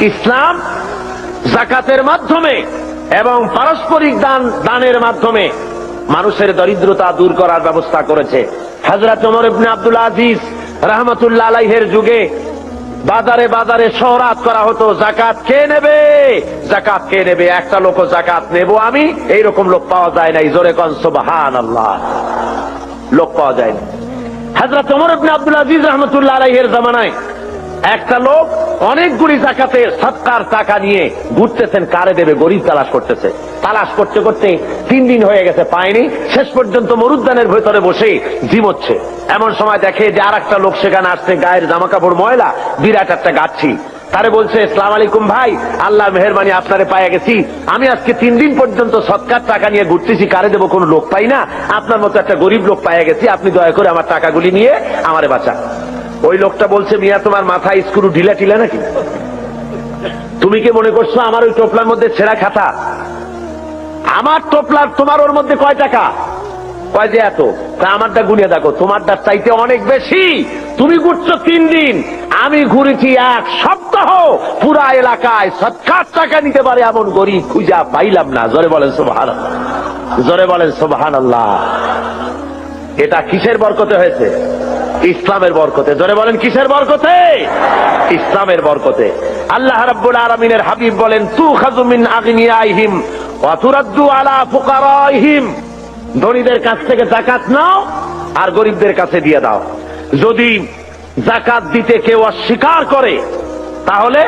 ইসলাম যাকাতের মাধ্যমে এবং পারস্পরিক দানের মাধ্যমে মানুষের দরিদ্রতা দূর করার ব্যবস্থা করেছে। হযরত ওমর ইবনে আব্দুল আজিজ রাহমাতুল্লাহ আলাইহির যুগে বাজারে বাজারে শহরাত করা হতো, যাকাত কে নেবে, যাকাত কে নেবে, একটা লোক যাকাত নেব আমি, এইরকম লোক পাওয়া যায় নাই। জোরে কোন সুবহানাল্লাহ, লোক পাওয়া যায় না। হযরত ওমর ইবনে আব্দুল আজিজ রাহমাতুল্লাহ আলাইহির জামানায় একটা লোক অনেকগুলি যাকাতের সদকার টাকা নিয়ে ঘুরতেছেন, কারে দেবে, গরিব তালাশ করতেছে। তালাশ করতে করতে 3 দিন হয়ে গেছে, পায়নি। শেষ পর্যন্ত মরুদ্যানের ভেতরে বসে জিমোচ্ছে। এমন সময় দেখে যে আর একটা লোক সেখানে আসছে, গায়ের জামা কাপড় ময়লা, বিরাট একটা গাচ্ছি। তারে বলছে, আসসালামু আলাইকুম ভাই, আল্লাহর মেহেরবানি আপনারে পাইয়া গেছি, আমি আজকে 3 দিন পর্যন্ত সদকার টাকা নিয়ে ঘুরতেছি, কারে দেবো কোনো লোক পাই না, আপনার মতো একটা গরিব লোক পাইয়া গেছি, আপনি দয়া করে আমার টাকাগুলি নিয়ে আমারে বাঁচান। ওই লোকটা বলছে, মিয়া তোমার মাথায় স্ক্রু ঢিলা টিলা নাকি? তুমি কি মনে করছো আমার ওই টোপলার মধ্যে ছেঁড়া খাতা? আমার টোপলার তোমার ওর মধ্যে কয় টাকা? কয় যে এত। তা আমারটা গুনিয়ে দেখো, তোমারটার চাইতে অনেক বেশি। তুমি ঘুরছো 3 দিন, আমি ঘুরেছি 1 সপ্তাহ। পুরা এলাকায় সদকার টাকা নিতে পারে এমন গরিব খুঁজা পাইলাম না। জোরে বলেন সুবহানাল্লাহ, জোরে বলেন সুবহানাল্লাহ। এটা কিসের বরকতে হয়েছে? ইসলামের বরকতে। জোরে বলেন কিসের বরকতে? ইসলামের বরকতে। আল্লাহ রাব্বুল আলামিনের হাবিব বলেন, তুখাযু মিন আগনিয়াইহিম ওয়া তুরাদ্দু আলা ফুকারাইহিম, ধনীদের কাছ থেকে যাকাত নাও আর গরিবদের কাছে দিয়ে দাও। যদি যাকাত দিতে কেউ অস্বীকার করে, তাহলে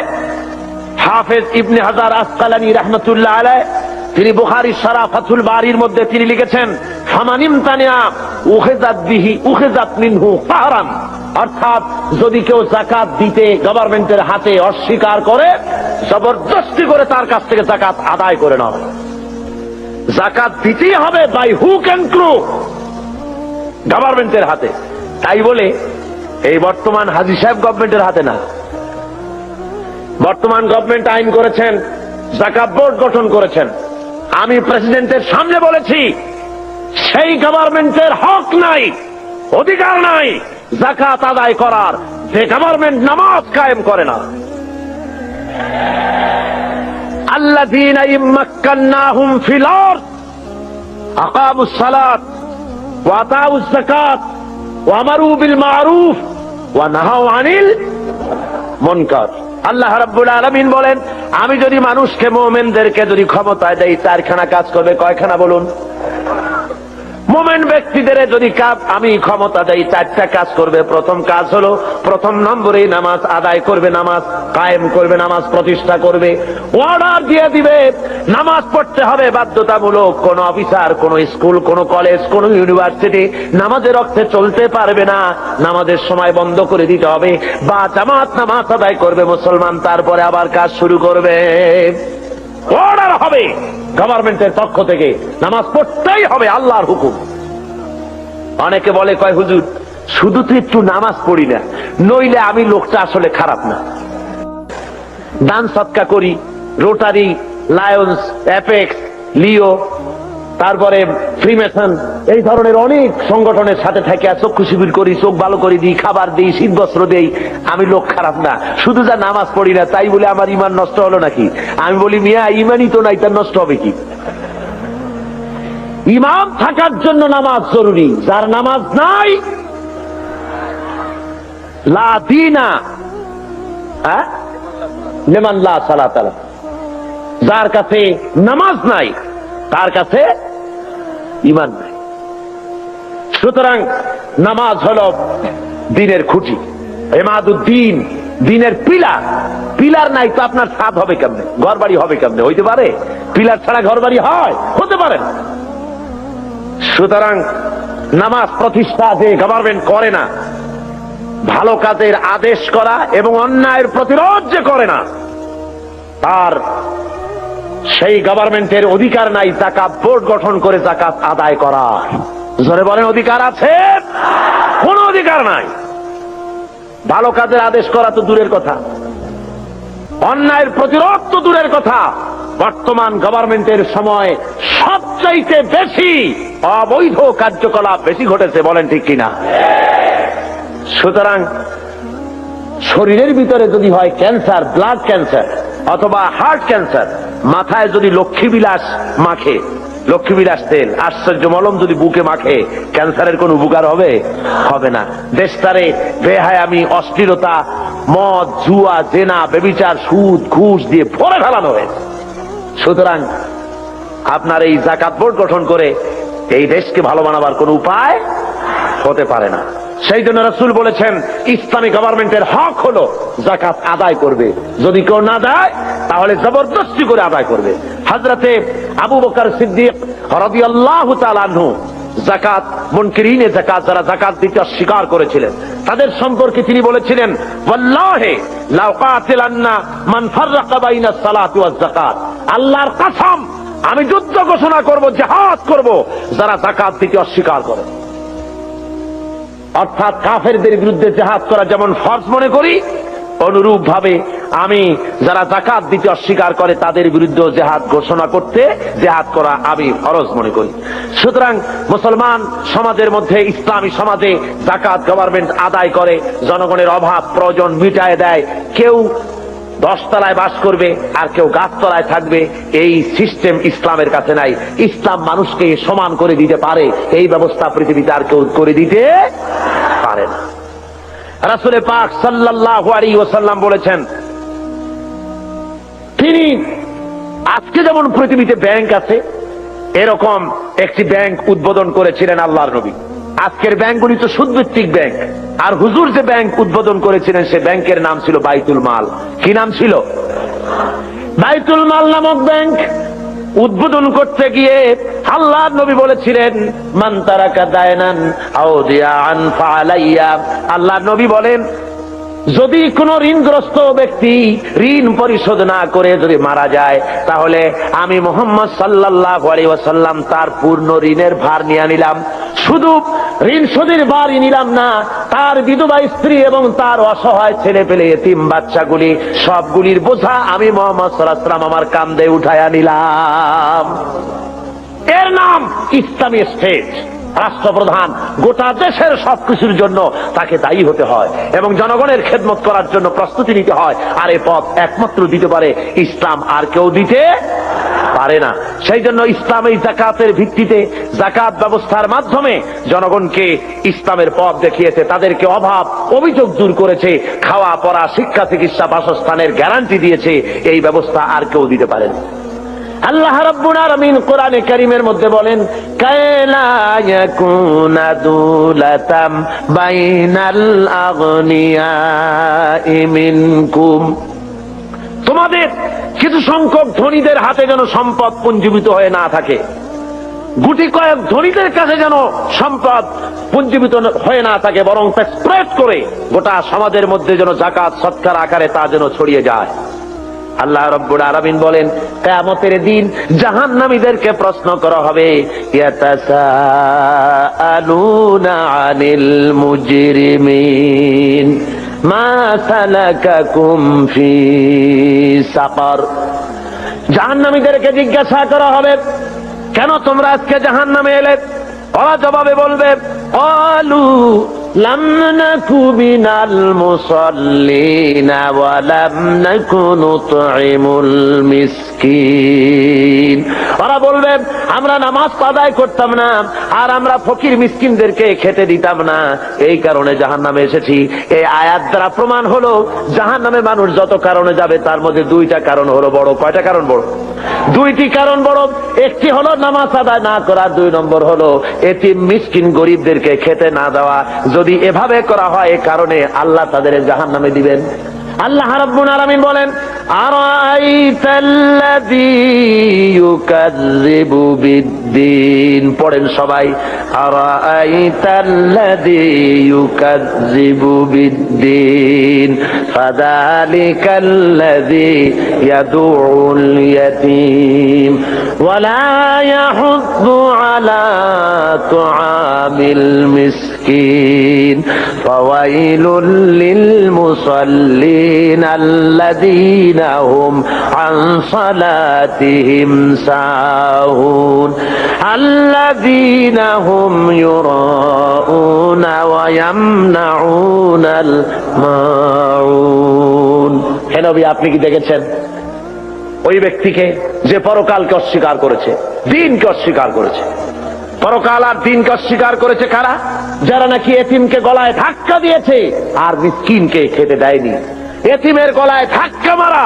হাফেজ ইবনে হাজার আসকালানী রাহমাতুল্লাহ আলাইহি তিনি বুখারীর শারহ ফাথুল বারীর মধ্যে তিনি লিখেছেন, ফামানিমতানিয়া উখিযাত বিহি উখিযাত মিনহু ফাহরান, অর্থাৎ যদি কেউ যাকাত দিতে গভর্নমেন্টের হাতে অস্বীকার করে, জবরদস্তি করে তার কাছ থেকে যাকাত আদায় করে নাও। যাকাত দিতেই হবে বাই হুক এন্ড ক্রুক, গভর্নমেন্টের হাতে। তাই বলে এই বর্তমান হাজী সাহেব গভর্নমেন্টের হাতে না। বর্তমান গভর্নমেন্ট আইন করেছেন, যাকাত বোর্ড গঠন করেছেন। আমি প্রেসিডেন্টের সামনে বলেছি, সেই গভর্নমেন্টের হক নাই, অধিকার নাই যাকাত আদায় করার, যে গভর্নমেন্ট নামাজ কায়েম করে না। আল্লাযীনা ইম্মাক্কান্নাহুম ফিল আরদ আকামুস সালাত ওয়া আতাউজ যাকাত ওয়া আমারু বিল মা'রুফ ওয়া নাহাউ আনিল মুনকার। আল্লাহ রাব্বুল আলামিন বলেন, আমি যদি মানুষকে, মুমিনদেরকে যদি ক্ষমতায় দেই, 4খানা কাজ করবে। কয়খানা বলুন? মুমিন ব্যক্তিদের যদি আমি ক্ষমতা দেই, 4টা কাজ করবে। প্রথম কাজ হলো, প্রথম নম্বরে নামাজ আদায় করবে, নামাজ কায়েম করবে, নামাজ প্রতিষ্ঠা করবে। অর্ডার দিয়ে দিবে নামাজ পড়তে হবে বাধ্যতামূলক। কোন অফিসার, কোন স্কুল, কোন কলেজ, কোন ইউনিভার্সিটি নামাজের অর্থে চলতে পারবে না, নামাজের সময় বন্ধ করে দিতে হবে। বা জামাত নামাজ আদায় করবে মুসলমান, তারপরে আবার কাজ শুরু করবে। অর্ডার হবে গভর্নমেন্টের পক্ষ থেকে, নামাজ পড়তেই হবে, আল্লাহর হুকুম। অনেকে বলে, কয় হুজুর শুধু তো একটু নামাজ পড়ি না, নইলে আমি লোকটা আসলে খারাপ না। দান সদকা করি, রোটারি, লায়ন্স, অ্যাপেক্স, লিও, তারপরে ফ্রিমেসন, এই ধরনের অনেক সংগঠনের সাথে থাকে, চক্ষু শিবির করি, চোখ ভালো করে দিই, খাবার দিই, শীত বস্ত্র দেই, আমি লোক খারাপ না। শুধু যা নামাজ পড়ি না তাই বলে আমার ইমান নষ্ট হলো নাকি? আমি বলি, মিয়া ইমানই তো নাই, তার নষ্ট হবে কি? ইমাম থাকার জন্য নামাজ জরুরি। যার নামাজ নাই, লা দীনা লিমান লা সালাত আলাইহি, যার কাছে নামাজ নাই তার কাছে ঈমান নাই। সুতরাং নামাজ হলো দ্বীনের খুঁটি, ইমাদুদ্দিন, দ্বীনের পিলার। পিলার নাই তো আপনার ছাদ হবে কেমনে, ঘর বাড়ি হবে কেমনে? হইতে পারে? পিলার ছাড়া ঘর বাড়ি হয়? হতে পারে না। সুতরাং নামাজ প্রতিষ্ঠা যে গভর্নমেন্ট করে না, ভালো কাজের আদেশ করা এবং অন্যায়ের প্রতিরোধ যে করে না, তার সেই গভর্নমেন্টের অধিকার নাই যাকাত বোর্ড গঠন করে যাকাত আদায় করার। জোরে বলেন, অধিকার আছে? কোন অধিকার নাই। ভালো কাজের আদেশ করা তো দূরের কথা, অন্যায়ের প্রতিরোধ তো দূরের কথা। বর্তমান গভর্নমেন্টের সময় সবচাইতে বেশি অবৈধ কার্যকলাপ বেশি ঘটেছে, বলেন ঠিক কিনা? সুতরাং শরীরের ভিতরে যদি হয় ক্যান্সার, ব্লাড ক্যান্সার, অথবা হার্ট ক্যান্সার, মাথায় যদি লক্ষ্মীবিলাস মাখে, লক্ষ্মীবিলাস তেল, আশ্চর্য মলম যদি বুকে মাখে, ক্যান্সারের কোন উপকার হবে? হবে না। দেশটারে বেহায়ামি, অশ্লীলতা, মদ, জুয়া, জেনা, ব্যভিচার, সুদ, ঘুষ দিয়ে ভরে ফেলানো হয়েছে। সুতরাং আপনার এই যাকাত বোর্ড গঠন করে এই দেশকে ভালো বানাবার কোন উপায় হতে পারে না। সেই জন্য রাসূল বলেছেন, ইসলামী গভর্নমেন্টের হক হলো যাকাত আদায় করবে, যদি কেউ না দেয় তাহলে জবরদস্তি করে আদায় করবে। হযরতে আবু বকর সিদ্দিক রাদিয়াল্লাহু তাআলা আনহু যাকাত, মুনকিরিনে যাকাত, যারা যাকাত দিতে অস্বীকার করেছিলেন, তাদের সম্পর্কে তিনি বলেছিলেন, ওয়াল্লাহি লা কাতিলান্না মান ফাররাকা বাইনাস সালাতি ওয়াজ যাকাত, আল্লাহর কসম আমি যুদ্ধ ঘোষণা করব, জিহাদ করব যারা যাকাত দিতে অস্বীকার করে। অর্থাৎ কাফেরদের বিরুদ্ধে জিহাদ করা যেমন ফরজ মনে করি, অনুরূপ ভাবে আমি যারা যাকাত দিতে অস্বীকার করে তাদের বিরুদ্ধে জিহাদ ঘোষণা করতে, জিহাদ করা আমি ফরজ মনে করি। সুতরাং মুসলমান সমাজের মধ্যে, ইসলামী সমাজে যাকাত গভর্নমেন্ট আদায় করে, জনগণের অভাব প্রয়োজন মিটায় দেয়। কেউ 10 তলায় বাস করবে আর কেউ গাছতলায় থাকবে, এই সিস্টেম ইসলামের কাছে নাই। ইসলাম মানুষকে সমান করে দিতে পারে, এই ব্যবস্থা পৃথিবীতে আর কেউ করে দিতে পারে না। রাসূল পাক সাল্লাল্লাহু আলাইহি ওয়াসাল্লাম বলেছেন, তিনি আজকে যেমন পৃথিবীতে ব্যাংক আছে, এরকম একটি ব্যাংক উদ্বোধন করেছিলেন আল্লাহর নবী। আজকের ব্যাংকগুলি তো সুদভিত্তিক ব্যাংক, আর হুজুর যে ব্যাংক উদ্বোধন করেছিলেন সে ব্যাংকের নাম ছিল বাইতুল মাল। কি নাম ছিল? বাইতুল মাল নামক ব্যাংক উদ্বোধন করতে গিয়ে আল্লাহর নবী বলেছিলেন, মান তারাকা দায়নান আও দিয়ান ফালাইয়া। আল্লাহর নবী বলেন, যদি কোন ঋণগ্রস্ত ব্যক্তি ঋণ পরিশোধ না করে যদি মারা যায়, তাহলে আমি মুহাম্মদ সাল্লাল্লাহু আলাইহি ওয়াসাল্লাম তার পূর্ণ ঋণের ভার নিয়ে নিলাম। শুধু ঋণ শোধের ভারই নিলাম না, তার বিধবা স্ত্রী এবং তার অসহায় ছেলে পেলে এতিম বাচ্চাগুলি সবগুলির বোঝা আমি মুহাম্মদ সাল্লাল্লাহু আলাইহি ওয়াসাল্লাম আমার কাঁধে উঠায়া নিলাম। এর নাম ইসলামী স্টেট। রাষ্ট্রপ্রধান গোটা দেশের সবকিছুর জন্য তাকে দায়ী হতে হয় এবং জনগণের খেদমত করার জন্য প্রস্তুতি নিতে হয়। আর এই পথ একমাত্র দিতে পারে ইসলাম, আর কেউ দিতে পারে না। সেই জন্য ইসলাম এই যাকাতের ভিত্তিতে, যাকাত ব্যবস্থার মাধ্যমে জনগণকে ইসলামের পথ দেখিয়েছে, তাদেরকে অভাব অভিযোগ দূর করেছে, খাওয়া পড়া, শিক্ষা, চিকিৎসা, বাসস্থানের গ্যারান্টি দিয়েছে। এই ব্যবস্থা আর কেউ দিতে পারে না। আল্লাহ রাব্বুল আলামিন কোরআনে কারীমের মধ্যে বলেন, কায়লা ইয়াকুনা দুলাতাম বাইনাল আগনিয়াই মিনকুম, তোমাদের কিছু সংখ্যক ধনীদের হাতে যেন সম্পদ পুঞ্জীভূত হয়ে না থাকে, গুটি কয়েক ধনীদের কাছে যেন সম্পদ পুঞ্জীভূত হয়ে না থাকে, বরং তা স্প্রেড করে গোটা সমাজের মধ্যে যেন যাকাত সৎকার আকারে তা যেন ছড়িয়ে যায়। আল্লাহ রাব্বুল আলামিন বলেন, কিয়ামতের দিন জাহান্নামীদেরকে প্রশ্ন করা হবে, ইয়াতাসাআলুনা আনিল মুজরিমিন মা সালাকাকুম ফি সাকার। জাহান্নামীদেরকে জিজ্ঞাসা করা হবে, কেন তোমরা আজকে জাহান্নামে এলে? ওরা জবাবে বলবে, ক্বালু লাম নাকু মিনাল মুসাল্লিনা ওয়া লাম নাকু নুতঈমুল মিসকিন। ওরা বলবে, আমরা নামাজ আদায় করতাম না, আর আমরা ফকির মিসকিনদেরকে খেতে দিতাম না, এই কারণে জাহান্নামে এসেছি। এই আয়াত দ্বারা প্রমাণ হলো জাহান্নামে মানুষ যত কারণে যাবে তার মধ্যে দুইটা কারণ হলো বড়। কয়টা কারণ বড়? দুইটি কারণ বড়। একটি হলো নামাজ আদায় না করা, 2 নম্বর হলো এতিম মিসকিন গরিবদেরকে খেতে না দেওয়া। যদি এভাবে করা হয়, এ কারণে আল্লাহ তাদের জাহান্নামে দিবেন। আল্লাহ রাব্বুল আলামিন বলেন, আরাআইতাল্লাযী ইউকাযযিবু বিদ্দীন। পড়েন সবাই, আরাআইতাল্লাযী ইউকাযযিবু বিদ্দীন ফাযালিকাল্লাযী ইয়াদউল ইয়াতীম ওয়া লা ইয়াহুদ্দু আলা তুআমিল মিসকিন ফাওয়াইলুল লিল মুসাল্লিন আল্লাযীনা হুম আন সালাতিহিম সাহুন আল্লাযীনা হুম ইউরাউনা ওয়া ইয়ামনাউনাল মাউন। হে নবী, আপনি কি দেখেছেন ওই ব্যক্তিকে যে পরকালকে অস্বীকার করেছে, দিনকে অস্বীকার করেছে। পরকাল আর দিনকে অস্বীকার করেছে কারা? যারা নাকি এতিমকে গলায় ধাক্কা দিয়েছে আর মিসকিনকে খেতে দেয়নি। এতিমের গলায় ধাক্কা মারা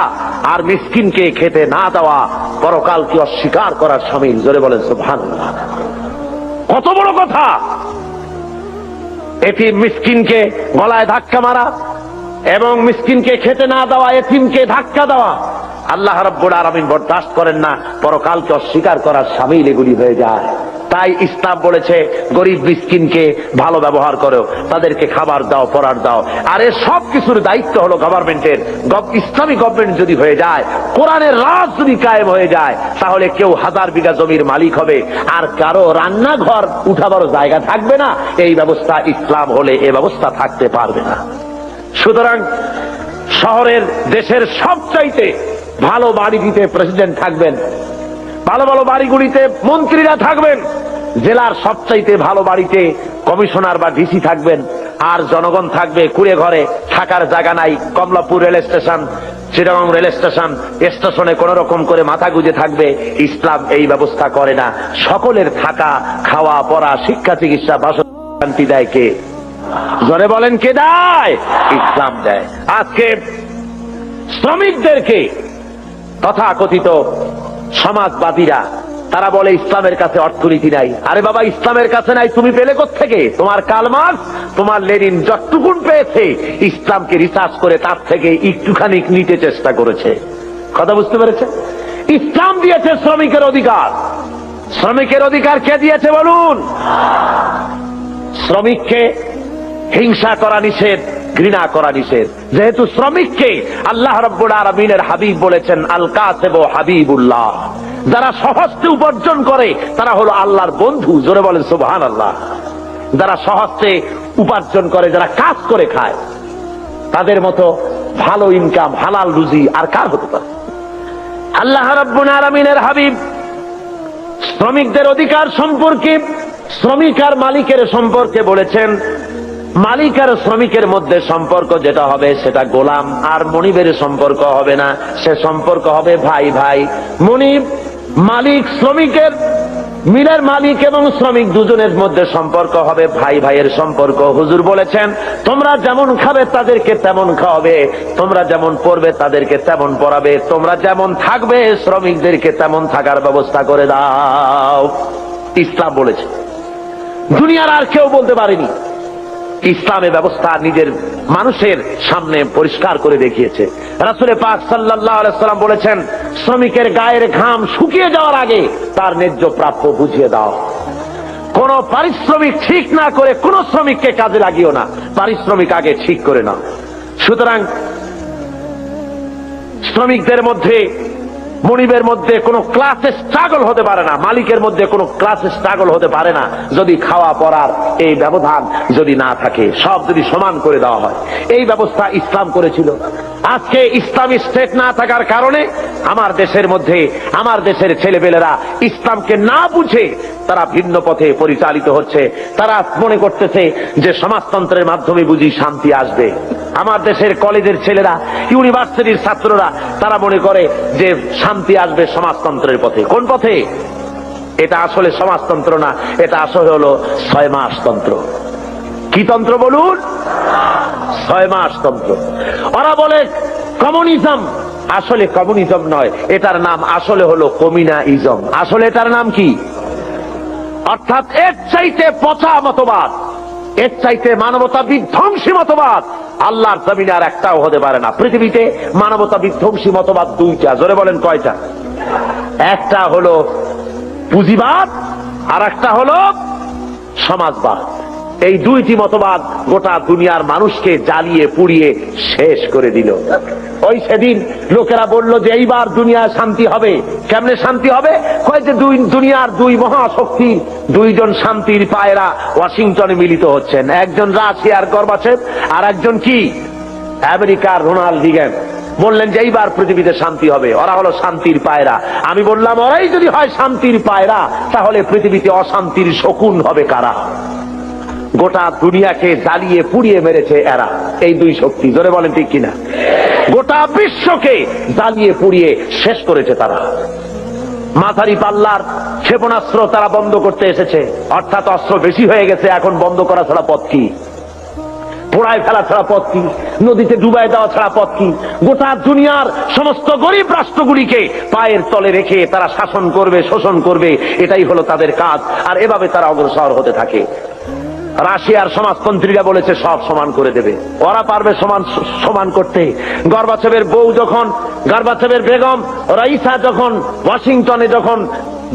আর মিসকিনকে খেতে না দেওয়া পরকালকে অস্বীকার করার শামিল। জোরে বলেন সুবহানাল্লাহ। কত বড় কথা! এতিম মিসকিনকে গলায় ধাক্কা মারা এবং মিসকিনকে খেতে না দেওয়া, এতিমকে ধাক্কা দেওয়া আল্লাহ রাব্বুল আলামিন বরদাস্ত করেন না। পরকালকে অস্বীকার করার শামিল এগুলি হয়ে যায়। তাই ইসলাম বলেছে গরিব মিসকিনকে ভালো ব্যবহার করো, তাদেরকে খাবার দাও, পড়ার দাও। আর এর সব কিছুর দায়িত্ব হলো গভর্নমেন্টের। ইসলামী গভর্নমেন্ট যদি হয়ে যায়, কোরআনের রাজ যদি কায়েম হয়ে যায়, তাহলে কেউ 1000 বিঘা জমির মালিক হবে আর কারো রান্নাঘর উঠাবারও জায়গা থাকবে না। এই ব্যবস্থা ইসলাম হলে এ ব্যবস্থা থাকতে পারবে না। সুতরাং শহরের, দেশের সবচাইতে ভালো বাড়িটিতে প্রেসিডেন্ট থাকবেন, ভালো ভালো বাড়িগুলিতে মন্ত্রীরা থাকবেন, জেলার সবচাইতে ভালো বাড়িতে কমিশনার বা ডিসি থাকবেন, আর জনগণ থাকবে কুড়ে ঘরে, থাকার জায়গা নাই। Kamalapur rail station, Chittagong rail station, স্টেশনে কোন রকম করে মাথা গুজে থাকবে। ইসলাম এই ব্যবস্থা করে না। সকলের থাকা, খাওয়া, পড়া, শিক্ষা, চিকিৎসা, বাসন শান্তি দেয় কে? জোরে বলেন, কে দেয়? ইসলাম দেয়। আজকে শ্রমিকদেরকে তথাকথিত সমাজবাদীরা তারা বলে ইসলামের কাছে অর্থনীতি নাই। আরে বাবা, ইসলামের কাছে নাই, তুমি পেলে কোত্থেকে? তোমার কার্ল মার্কস, তোমার লেনিন যতটুকুন পেয়েছে ইসলামকে রিসার্চ করে তার থেকে একটুখানি নিতে চেষ্টা করেছে। কথা বুঝতে পেরেছে? ইসলাম দিয়েছে শ্রমিকের অধিকার। শ্রমিকের অধিকার কে দিয়েছে বলুন? শ্রমিককে হিংসা করা নিষেধ, ঘৃণা করা নিষেধ। যেহেতু শ্রমিককে আল্লাহ রাব্বুল আলামিনের হাবিব বলেছেন আল কাসিবু হাবিবুল্লাহ, যারা সহজে উপার্জন করে তারা হলো আল্লাহর বন্ধু। জোরে বলেন সুবহানাল্লাহ। যারা সহজে উপার্জন করে, যারা কাজ করে খায়, তাদের মতো ভালো ইনকাম, হালাল রুজি আর কার হতে পারে? আল্লাহ রাব্বুল আলামিনের হাবিব শ্রমিকদের অধিকার সম্পর্কে, শ্রমিক আর মালিকের সম্পর্কে বলেছেন, মালিক আর শ্রমিকের মধ্যে সম্পর্ক যেটা হবে সেটা গোলাম আর মনিবের সম্পর্ক হবে না, সে সম্পর্ক হবে ভাই ভাই। মনিব, মালিক, শ্রমিকের, মিলের মালিক এবং শ্রমিক দুজনের মধ্যে সম্পর্ক হবে ভাই ভাইয়ের সম্পর্ক। হুজুর বলেছেন তোমরা যেমন খাবে তাদেরকে তেমন খাওয়াবে, তোমরা যেমন পড়বে তাদেরকে তেমন পড়াবে, তোমরা যেমন থাকবে শ্রমিকদেরকে তেমন থাকার ব্যবস্থা করে দাও। ইসলাম বলেছে, দুনিয়ার আর কেউ বলতে পারেনি। ইসলামের ব্যবস্থা নিজের মানুষের সামনে পরিষ্কার করে দেখিয়েছে। রাসূল পাক সাল্লাল্লাহু আলাইহি সাল্লাম বলেছেন শ্রমিকের গায়ের ঘাম শুকিয়ে যাওয়ার আগে তার ন্যায্য প্রাপ্য বুঝিয়ে দাও। কোন পারিশ্রমিক ঠিক না করে কোন শ্রমিককে কাজে লাগিও না, পারিশ্রমিক আগে ঠিক করে নাও। সুতরাং শ্রমিকদের মধ্যে, মনিবের মধ্যে কোনো ক্লাসে স্ট্রাগল হতে পারে না, মালিকের মধ্যে কোনো ক্লাসে স্ট্রাগল হতে পারে না যদি খাওয়া পড়ার এই ব্যবধান যদি না থাকে, সব যদি সমান করে দেওয়া হয়। এই ব্যবস্থা ইসলাম করেছিল। আজকে ইসলামী স্টেট না থাকার কারণে আমার দেশের মধ্যে, আমার দেশের ছেলেপেলেরা ইসলামকে না বুঝে তারা ভিন্ন পথে পরিচালিত হচ্ছে। তারা মনে করতেছে যে সমাজতন্ত্রের মাধ্যমে বুঝি শান্তি আসবে। আমার দেশের কলেজের ছেলেরা, ইউনিভার্সিটির ছাত্ররা তারা মনে করে যে শান্তি আসবে সমাজতন্ত্রের পথে। কোন পথে? এটা আসলে সমাজতন্ত্র না, এটা আসলে হলো 6 মাস তন্ত্র। কি তন্ত্র বলুন? 6 মাস তন্ত্র। ওরা বলে কমিউনিজম, আসলে কমিউনিজম নয়, এটার নাম আসলে হলো কমিউনাইজম। আসলে এটার নাম কি? অর্থাৎ এর চাইতে পচা মতবাদ, এর চাইতে মানবতা বিধ্বংসী মতবাদ আল্লাহর জমিনে আর একটাও হতে পারে না। পৃথিবীতে মানবতা বিধ্বংসী মতবাদ 2টা। জোরে বলেন কয়টা? একটা হলো পুঁজিবাদ আর একটা হলো সমাজবাদ। এই 2টি মতবাদ গোটা দুনিয়ার মানুষকে জ্বালিয়ে পুড়িয়ে শেষ করে দিল। ওই সেদিন লোকেরা বলল যে এইবার দুনিয়ায় শান্তি হবে। কেমনে শান্তি হবে? কয় যে দুনিয়ার 2 মহাশক্তি, 2জন শান্তির পায়রা ওয়াশিংটনে মিলিত হচ্ছেন। একজন রাশিয়ার গর্বাচেভ আর একজন কি আমেরিকার রোনাল্ড রিগান। বললেন যে এইবার পৃথিবীতে শান্তি হবে। ওরা হলো শান্তির পায়রা। আমি বললাম ওরাই যদি হয় শান্তির পায়রা, তাহলে পৃথিবীতে অশান্তির শকুন হবে কারা? গোটা দুনিয়াকে জ্বালিয়ে পুড়িয়ে মেরেছে এরা, এই 2 শক্তি। জোরে বলেন ঠিক কিনা? গোটা বিশ্বকে জ্বালিয়ে পুড়িয়ে শেষ করেছে তারা। মাঝারি পাল্লার ক্ষেপণাস্ত্র তারা বন্ধ করতে এসেছে, অর্থাৎ অস্ত্র বেশি হয়ে গেছে, এখন বন্ধ করা ছাড়া পথ কি? পোড়ায় ফেলা ছাড়া পথ কি? নদীতে ডুবাই দেওয়া ছাড়া পথ কি? গোটা দুনিয়ার সমস্ত গরিব রাষ্ট্রগুলিকে পায়ের তলে রেখে তারা শাসন করবে, শোষণ করবে, এটাই হলো তাদের কাজ। আর এভাবে তারা অগ্রসর হতে থাকে। রাশিয়ার সমাজতন্ত্রীরা বলেছে সব সমান করে দেবে, ওরা পারবে সমান করতে। গর্বাচেভের বউ যখন, গর্বাচেভের বেগম রাইসা যখন ওয়াশিংটনে যখন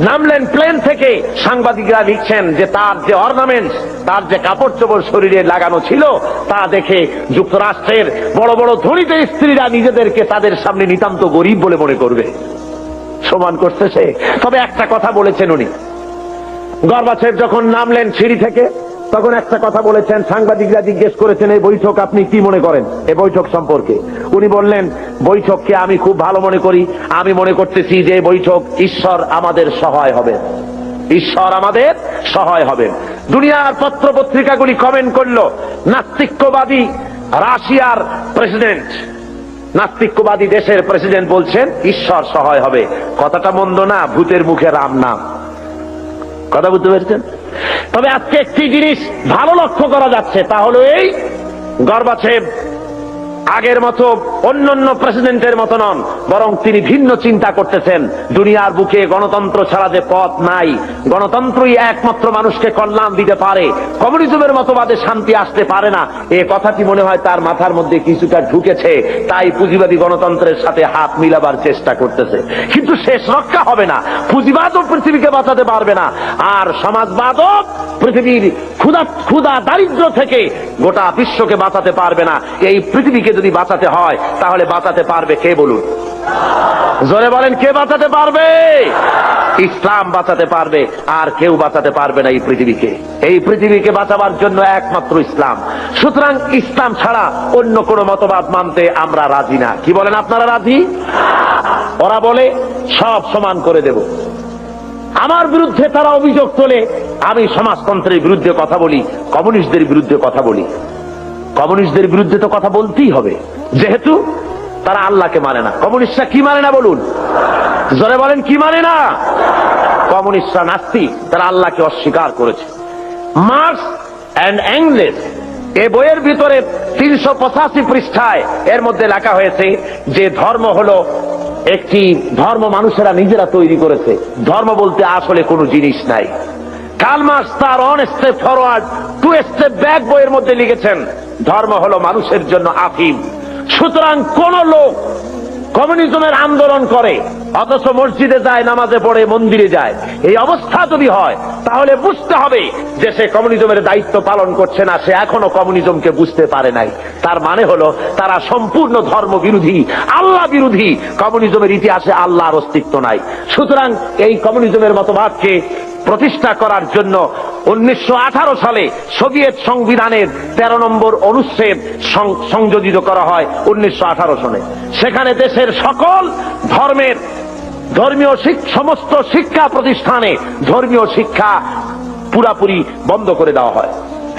নামলেন প্লেন থেকে, সাংবাদিকরা লিখছেন যে তার যে অর্নামেন্টস, তার যে কাপড় চোপড় শরীরে লাগানো ছিল, তা দেখে যুক্তরাষ্ট্রের বড় বড় ধনীত স্ত্রীরা নিজেদেরকে তাদের সামনে নিতান্ত গরিব বলে মনে করবে। সমান করছে সে। তবে একটা কথা বলেছেন উনি, গর্বাচেভ যখন নামলেন সিঁড়ি থেকে, তখন একটা কথা বলেছেন। সাংবাদিকরা জিজ্ঞেস করেছেন এই বৈঠক আপনি কি মনে করেন, এই বৈঠক সম্পর্কে? উনি বললেন, বৈঠককে আমি খুব ভালো মনে করি। আমি মনে করতেছি যে এই বৈঠক ঈশ্বর আমাদের সহায় হবে, ঈশ্বর আমাদের সহায় হবে। দুনিয়ার পত্র পত্রিকাগুলি কমেন্ট করলো, নাস্তিক্যবাদী রাশিয়ার প্রেসিডেন্ট, নাস্তিক্যবাদী দেশের প্রেসিডেন্ট বলছেন ঈশ্বর সহায় হবে। কথাটা মন্দ না, ভূতের মুখে রাম নাম। কথা বুঝতে পেরেছেন? তবে আজকে একটি জিনিস ভালো লক্ষ্য করা যাচ্ছে, তা হলো এই, গর্বাচেভ আগের মতো অন্যান্য প্রেসিডেন্টের মতো নন, বরং তিনি ভিন্ন চিন্তা করতেছেন। দুনিয়ার বুকে গণতন্ত্র ছাড়া যে পথ নাই, গণতন্ত্রই একমাত্র মানুষকে কল্যাণ দিতে পারে, কমিউনিজমের মতবাদে শান্তি আসতে পারে না, এই কথাটি মনে হয় তার মাথার মধ্যে কিছুটা ঢুকেছে। তাই পুঁজিবাদী গণতন্ত্রের সাথে হাত মিলাবার চেষ্টা করতেছে। কিন্তু শেষ রক্ষা হবে না, পুঁজিবাদও পৃথিবীকে বাঁচাতে পারবে না, আর সমাজবাদও পৃথিবীর ক্ষুধা দারিদ্র থেকে গোটা বিশ্বকে বাঁচাতে পারবে না। এই পৃথিবীকে যদি বাঁচাতে হয় তাহলে বাঁচাতে পারবে কে বলুন? জোরে বলেন, কে বাঁচাতে পারবে? ইসলাম বাঁচাতে পারবে, আর কেউ বাঁচাতে পারবে না এই পৃথিবীকে। এই পৃথিবীকে বাঁচাবার জন্য একমাত্র ইসলাম। সুতরাং ইসলাম ছাড়া অন্য কোন মতবাদ মানতে আমরা রাজি না। কি বলেন, আপনারা রাজি? ওরা বলে সব সমান করে দেব। আমার বিরুদ্ধে তারা অভিযোগ তোলে, আমি সমাজতন্ত্রের বিরুদ্ধে কথা বলি, কমিউনিস্টদের বিরুদ্ধে কথা বলি। কমিউনিস্টদের বিরুদ্ধে তো কথা বলতেই হবে, যেহেতু তারা আল্লাহকে মানে না। কমিউনিস্টরা কি মানে না বলুন? জোরে বলেন, কি মানে না? কমিউনিস্টরা নাস্তিক, তারা আল্লাহকে অস্বীকার করেছে। মার্কস এন্ড এঙ্গেলস এই বইয়ের ভিতরে 385 পৃষ্ঠায় এর মধ্যে লেখা হয়েছে যে ধর্ম হলো একটি ধর্ম মানুষেরা নিজেরা তৈরি করেছে। ধর্ম বলতে আসলে কোনো জিনিস নাই। কার্ল মার্কস তার on step forward to step back বইয়ের মধ্যে লিখেছেন ধর্ম হলো মানুষের জন্য আফিম। সুতরাং কোন লোক কমিউনিজমের আন্দোলন করে অথচ মসজিদে যায়, নামাজে পড়ে, মন্দিরে যায়, এই অবস্থা যদি হয় তাহলে বুঝতে হবে যে সে কমিউনিজমের দায়িত্ব পালন করছে না, সে এখনো কমিউনিজমকে বুঝতে পারে নাই। তার মানে হলো তারা সম্পূর্ণ ধর্ম বিরোধী, আল্লাহ বিরোধী। কমিউনিজমের ইতিহাসে আল্লাহর অস্তিত্ব নাই। সুতরাং এই কমিউনিজমের মতবাদকে প্রতিষ্ঠা করার জন্য 1918 সালে সোভিয়েত সংবিধানের 13 নম্বর অনুচ্ছেদ সংযোজিত করা হয় 1918 সনে। সেখানে দেশের সকল ধর্মের ধর্মীয় সমস্ত শিক্ষা প্রতিষ্ঠানে ধর্মীয় শিক্ষা পুরাপুরি বন্ধ করে দেওয়া হয়।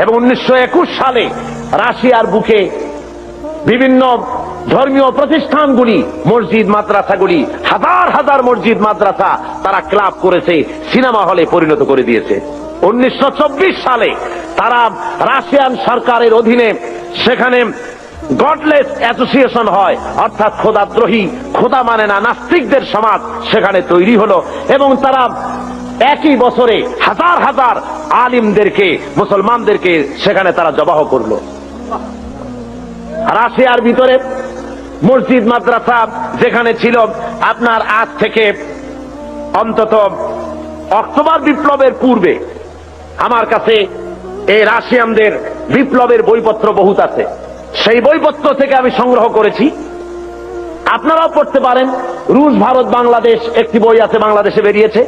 এবং 1921 সালে রাশিয়ার বুকে বিভিন্ন ধর্মীয় প্রতিষ্ঠানগুলি, মসজিদ মাদ্রাসাগুলি, হাজার হাজার মসজিদ মাদ্রাসা তারা ক্লাব করেছে, সিনেমা হলে পরিণত করে দিয়েছে। 1924 সালে তারা রাশিয়ান সরকারের অধীনে সেখানে গডলেস অ্যাসোসিয়েশন হয়, অর্থাৎ খোদাদ্রোহী, খোদা মানে না নাস্তিকদের সমাজ সেখানে তৈরি হলো। এবং তারা একই বছরে হাজার হাজার আলিমদেরকে, মুসলমানদেরকে সেখানে তারা জবাহ করলো। রাশিয়ার ভিতরে মসজিদ মাদ্রাসা যেখানে ছিল, আপনার আজ থেকে অন্তত অক্টোবর বিপ্লবের পূর্বে আমার কাছে এই রাশিয়ানদের বিপ্লবের বইপত্র বহুত আছে। সেই বইপত্র থেকে আমি সংগ্রহ করেছি, আপনারাও পড়তে পারেন। রুশ, ভারত, বাংলাদেশ একটি বই আছে, বাংলাদেশে বেরিয়েছে।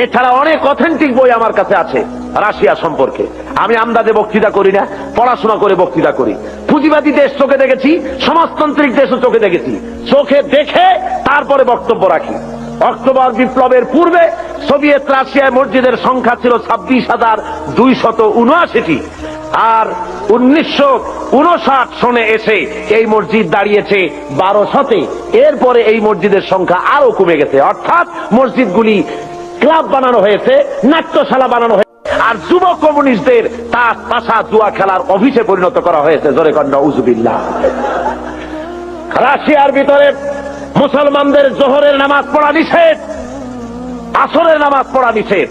এছাড়া অনেক অথেন্টিক বই আমার কাছে আছে রাশিয়া সম্পর্কে। আমি আমদাদে বক্তৃতা করি না, পড়াশোনা করে বক্তৃতা করি। পুঁজিবাদী দেশ চোখে দেখেছি, সমাজতান্ত্রিক দেশও চোখে দেখেছি। চোখে দেখে তারপরে বক্তব্য রাখি। অক্টোবর বিপ্লবের পূর্বে সোভিয়েত রাশিয়ায় মসজিদের সংখ্যা ছিল 26,279টি। আর 1959 সনে এসে এই মসজিদ দাঁড়িয়েছে 1200-তে। এরপরে এই মসজিদের সংখ্যা আরো কমে গেছে, অর্থাৎ মসজিদগুলি ক্লাব বানানো হয়েছে, নাট্যশালা বানানো হয়েছে, আর যুব কমিউনিস্টদের তাস তাসা জুয়া খেলার অফিসে পরিণত করা হয়েছে। জোরে কন্যা উজুবিল্লাহ। রাশিয়ার ভিতরে মুসলমানদের জোহরের নামাজ পড়া নিষেধ, আসরের নামাজ পড়া নিষেধ।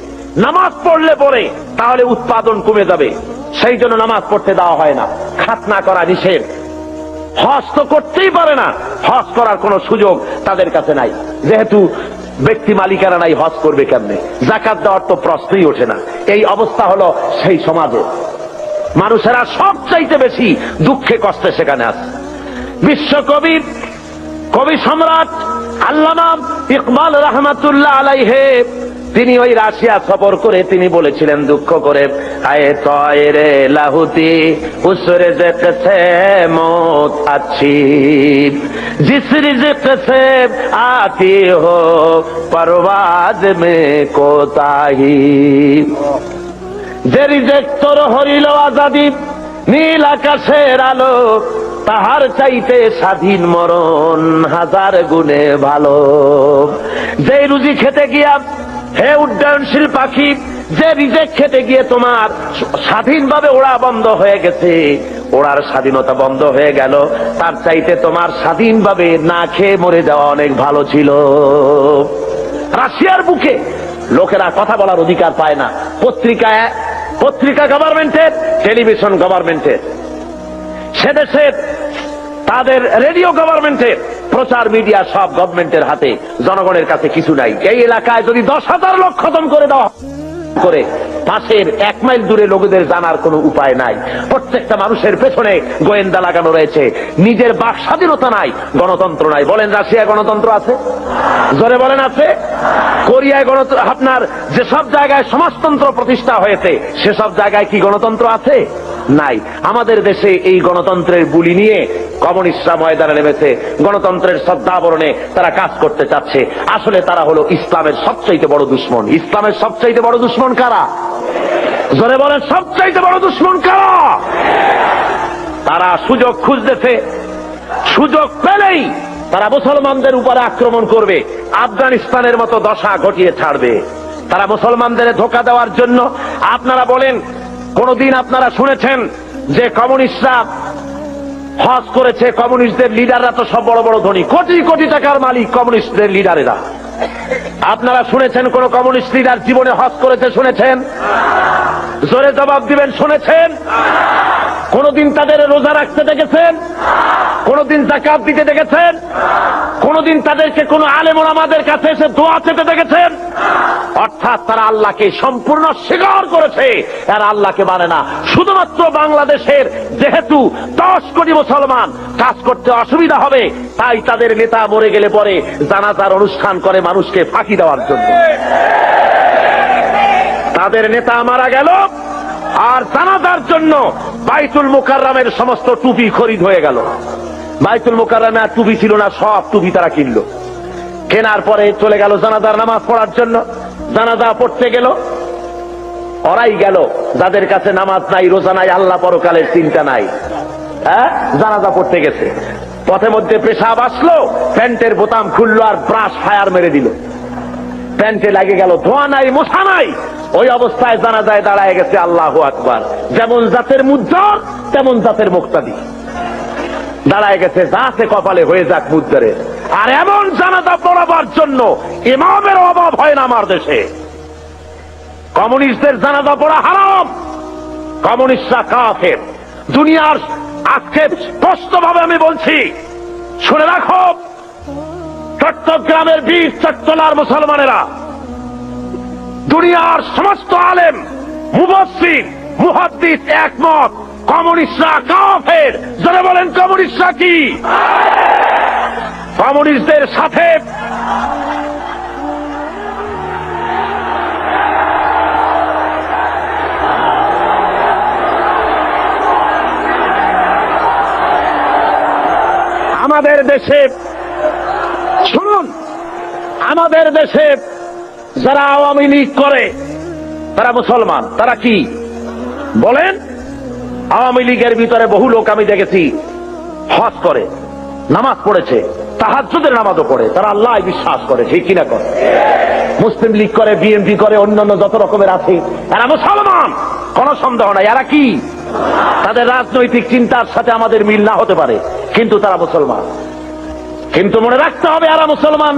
নামাজ পড়লে পরে তাহলে উৎপাদন কমে যাবে, সেই জন্য নামাজ পড়তে দেওয়া হয় না। খাতনা করা নিষেধ। হজ তো করতেই পারে না, হজ করার কোন সুযোগ তাদের কাছে নাই, যেহেতু ব্যক্তি মালিকানা নাই, হজ করবে কেমনে? যাকাত দেওয়ার তো প্রশ্নই ওঠে না। এই অবস্থা হলো সেই সমাজে। মানুষেরা সবচাইতে বেশি দুঃখে কষ্টে সেখানে আছে। বিশ্বকবি, কবি সম্রাট আল্লামা ইকবাল রহমাতুল্লাহ আলাইহে তিনি ওই রাশিয়া সফর করে তিনি বলেছিলেন দুঃখ করে, আয়ে তয়রে লাহুতি উস রিজক সে মৌত আচ্ছি, জিস রিজক সে আতি হো পরওয়াজ মে কোতাহি। যে রিজক তোর হরিল আজাদি, নীল আকাশের আলো, তাহার চাইতে স্বাধীন মরণ হাজার গুণে ভালো। যে রুজি খেতে গিয়া হে উড্ডয়নশীল পাখি, যে রিজেক খেতে গিয়ে তোমার স্বাধীনভাবে ওড়া বন্ধ হয়ে গেছে, ওড়ার স্বাধীনতা বন্ধ হয়ে গেল, তার চাইতে তোমার স্বাধীনভাবে না খেয়ে মরে যাওয়া অনেক ভালো ছিল। রাশিয়ার বুকে লোকেরা কথা বলার অধিকার পায় না। পত্রিকা গভর্নমেন্টের, টেলিভিশন গভর্নমেন্টের, সে দেশে তাদের রেডিও গভর্নমেন্টের, প্রচার মিডিয়া সব গভর্নমেন্টের হাতে, জনগণের কাছে কিছু নাই। এই এলাকায় যদি 10,000 লোক খতম করে দেওয়া করে, পাশের 1 মাইল দূরে লোকদের জানার কোনো উপায় নাই। প্রত্যেকটা মানুষের পেছনে গোয়েন্দা লাগানো রয়েছে। নিজের বাক স্বাধীনতা নাই, গণতন্ত্র নাই। বলেন রাশিয়ায় গণতন্ত্র আছে? জোরে বলেন আছে? কোরিয়ায় গণতন্ত্র, আপনার যেসব জায়গায় সমাজতন্ত্র প্রতিষ্ঠা হয়েছে সেসব জায়গায় কি গণতন্ত্র আছে? নাই। আমাদের দেশে এই গণতন্ত্রের বুলি নিয়ে কমিউনিস্টরা ময়দানে নেমেছে, গণতন্ত্রের শ্রদ্ধাবরণে তারা কাজ করতে চাচ্ছে। আসলে তারা হলো ইসলামের সবচাইতে বড় দুশ্মন। ইসলামের সবচাইতে বড় দুশ্মন কারা? জোরে বলেন, সবচাইতে বড় দুশ্মন কারা? তারা সুযোগ খুঁজতেছে, সুযোগ পেলেই তারা মুসলমানদের উপরে আক্রমণ করবে, আফগানিস্তানের মতো দশা ঘটিয়ে ছাড়বে। তারা মুসলমানদের ধোঁকা দেওয়ার জন্য। আপনারা বলেন, কোনদিন আপনারা শুনেছেন যে কমিউনিস্টরা হজ করেছে? কমিউনিস্টদের লিডাররা তো সব বড় বড় ধনী, কোটি কোটি টাকার মালিক কমিউনিস্টদের লিডারেরা। আপনারা শুনেছেন কোন কমিউনিস্ট লিডার জীবনে হজ করেছে? শুনেছেন? জোরে জবাব দিবেন, শুনেছেন? কোনদিন তাদের রোজা রাখতে দেখেছেন? কোনদিন যাকাত দিতে দেখেছেন? কোনদিন তাদেরকে কোন আলেম ওলামাদের কাছে এসে দোয়া চেতে দেখেছেন? অর্থাৎ তারা আল্লাহকে সম্পূর্ণ স্বীকার করেছে, আর আল্লাহকে মানে না। শুধুমাত্র বাংলাদেশের যেহেতু 10 কোটি মুসলমান, কাজ করতে অসুবিধা হবে, তাই তাদের নেতা মরে গেলে পরে জানাজার অনুষ্ঠান করে মানুষকে ফাঁকি দেওয়ার জন্য। তাদের নেতা মারা গেল আর জানাজার জন্য বাইতুল মুকাররমের সমস্ত টুপি খরিদ হয়ে গেল। বাইতুল মুকাররমে আর টুপি ছিল না, সব টুপি তারা কিনলো। কেনার পরে চলে গেল জানাজার নামাজ পড়ার জন্য। জানাজা পড়তে গেল, ওরাই গেল যাদের কাছে নামাজ নাই, রোজা নাই, আল্লাহ পরকালের চিন্তা নাই। জানাজা পড়তে গেছে, পথে মধ্যে পেশাব আসলো, প্যান্টের বোতাম খুললো আর ব্রাশ ফায়ার মেরে দিল। প্যান্টে লাগে গেল, ধোয়া নাই, মশা নাই। ওই অবস্থায় জানাজায় দাঁড়ায় গেছে আল্লাহু আকবার। যেমন জাতের মুজ্জর তেমন জাতের মুক্তাদি দাঁড়ায় গেছে, যাতে কপালে হয়ে যাক মুজ্জরের। আর এমন জানাজা পড়াবার জন্য ইমামের অভাব হয় না আমার দেশে। কমিউনিস্টদের জানাজা পড়া হারাম, কমিউনিস্টরা কাফের। দুনিয়ার আজকে স্পষ্টভাবে আমি বলছি, শুনে রাখো, চট্টগ্রামের বীর চট্টলার মুসলমানেরা, দুনিয়ার সমস্ত আলেম, মুফাসসির, মুহাদ্দিস একমত, কমিউনিস্টরা কাফের। যারা বলেন কমিউনিস্টরা কি? কমিউনিস্টদের সাথে আমাদের দেশে, শুনুন, আমাদের দেশে যারা আওয়ামী লীগ করে তারা মুসলমান। তারা কি বলেন? আওয়ামী লীগের ভিতরে বহু লোক আমি দেখেছি হজ করে, নামাজ পড়েছে, তাহাজ্জুদের নামাজও পড়ে, তারা আল্লাহ বিশ্বাস করে, ঠিক কিনা করে? মুসলিম লীগ করে, বিএনপি করে, অন্যান্য যত রকমের আছে, এরা মুসলমান, কোন সন্দেহ নাই। এরা কি? তাদের রাজনৈতিক চিন্তার সাথে আমাদের মিল না হতে পারে, কিন্তু তারা মুসলমান। কিন্তু মনে রাখতে হবে এরা মুসলমান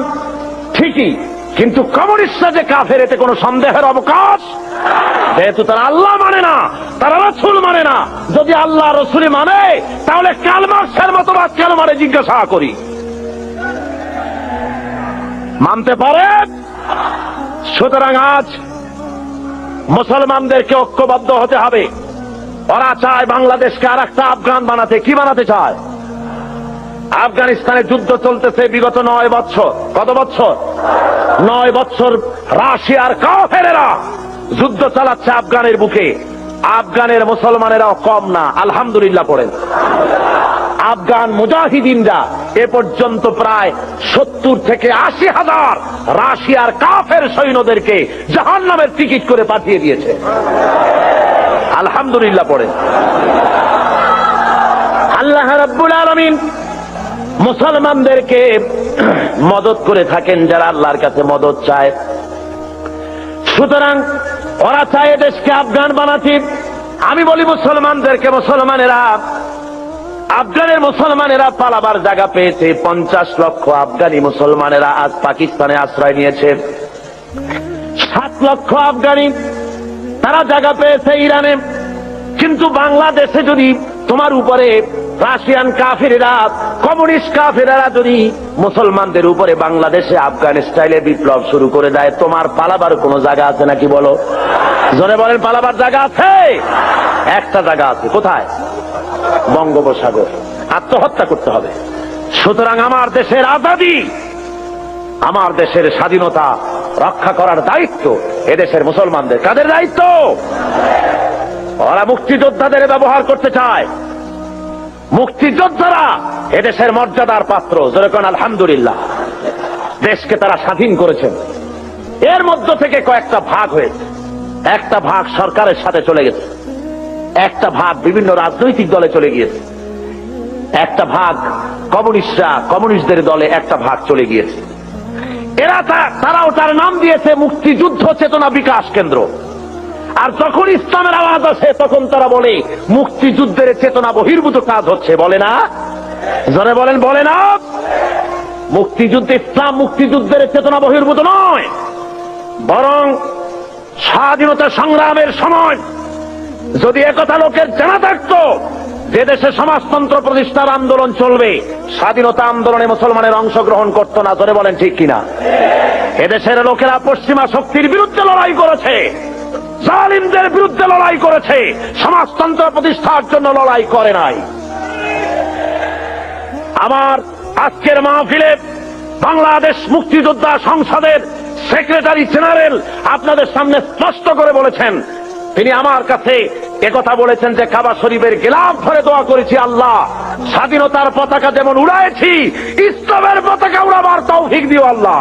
ঠিকই, কিন্তু কমিউনিস্টরা যে কাফের এতে কোনো সন্দেহের অবকাশ, যেহেতু তারা আল্লাহ মানে না, তারা রাসূল মানে না। যদি আল্লাহ রাসূল মানে, তাহলে কার্ল মার্কসের মতবাদ কেন মানে জিজ্ঞাসা করি? মানতে পারে? সুতরাং আজ মুসলমানদেরকে ঐক্যবদ্ধ হতে হবে। ওরা চায় বাংলাদেশকে আর একটা আফগান বানাতে। কি বানাতে চায়? আফগানিস্তানে যুদ্ধ চলতেছে বিগত 9 বছর। কত বছর? 9 বছর রাশিয়ার কাফেরেরা যুদ্ধ চালাচ্ছে আফগানের বুকে। আফগানের মুসলমানেরাও কম না, আলহামদুলিল্লাহ পড়েন। আফগান মুজাহিদিনরা এ পর্যন্ত প্রায় 70 থেকে 80 হাজার রাশিয়ার কাফের সৈন্যদেরকে জাহান্নামের টিকিট করে পাঠিয়ে দিয়েছে, আলহামদুলিল্লাহ পড়েন। আল্লাহ রাব্বুল আলামিন মুসলমানদেরকে মদত করে থাকেন যারা আল্লাহর কাছে মদত চায়। সুতরাং ওরা চায় দেশকে আফগান বানাতে। আমি বলি মুসলমানদেরকে, মুসলমানেরা, আফগানের মুসলমানেরা পালাবার জায়গা পেয়েছে। 50 লক্ষ আফগানি মুসলমানেরা আজ পাকিস্তানে আশ্রয় নিয়েছে। 7 লক্ষ আফগানি তারা জায়গা পেয়েছে ইরানে। কিন্তু বাংলাদেশে যদি তোমার উপরে রাশিয়ান কাফেরেরা, কমিউনিস্ট কাফেরেরা যদি মুসলমানদের উপরে বাংলাদেশে আফগান স্টাইলে বিপ্লব শুরু করে দেয়, তোমার পালাবার কোনো জায়গা আছে নাকি বলো? জোরে বলেন, পালাবার জায়গা আছে? একটা জায়গা আছে। কোথায়? বঙ্গোপসাগর। আত্মহত্যা করতে হবে। সুতরাং আমার দেশের আজাদী, আমার দেশের স্বাধীনতা রক্ষা করার দায়িত্ব এদেশের মুসলমানদের। কাদের দায়িত্ব? ওরা মুক্তিযোদ্ধাদের ব্যবহার করতে চায়। মুক্তিযোদ্ধারা এদেশের মর্যাদার পাত্র। যেরকম আলহামদুলিল্লাহ, দেশকে তারা স্বাধীন করেছেন। এর মধ্য থেকে কয়েকটা ভাগ হয়েছে। একটা ভাগ সরকারের সাথে চলে গেছে, একটা ভাগ বিভিন্ন রাজনৈতিক দলে চলে গিয়েছে, একটা ভাগ কমিউনিস্টদের দলে একটা ভাগ চলে গিয়েছে। এরা তারাও তার নাম দিয়েছে মুক্তিযুদ্ধ চেতনা বিকাশ কেন্দ্র। আর যখন ইসলামের আওয়াজ আসে তখন তারা বলে মুক্তিযুদ্ধের চেতনা বহির্ভূত কাজ হচ্ছে। বলে না? জোরে বলেন, বলে না? মুক্তিযুদ্ধ, ইসলাম মুক্তিযুদ্ধের চেতনা বহির্ভূত নয়, বরং স্বাধীনতা সংগ্রামের সময় যদি একথা লোকের জানা থাকতো যে দেশে সমাজতন্ত্র প্রতিষ্ঠার আন্দোলন চলবে, স্বাধীনতা আন্দোলনে মুসলমানের অংশগ্রহণ করতো না। জোরে বলেন, ঠিক কিনা? এদেশের লোকেরা পশ্চিমা শক্তির বিরুদ্ধে লড়াই করেছে, জালিমদের বিরুদ্ধে লড়াই করেছে, সমাজতন্ত্র প্রতিষ্ঠার জন্য লড়াই করে নাই। আমার আজকের মাহফিলে বাংলাদেশ মুক্তিযোদ্ধা সংসদের সেক্রেটারি জেনারেল আপনাদের সামনে স্পষ্ট করে বলেছেন, তিনি আমার কাছে একথা বলেছেন যে কাবা শরীফের গিলাফ ধরে দোয়া করেছি, আল্লাহ স্বাধীনতার পতাকা যেমন উড়াইছি, ইসলামের পতাকা উড়াবার তৌফিক দিও আল্লাহ।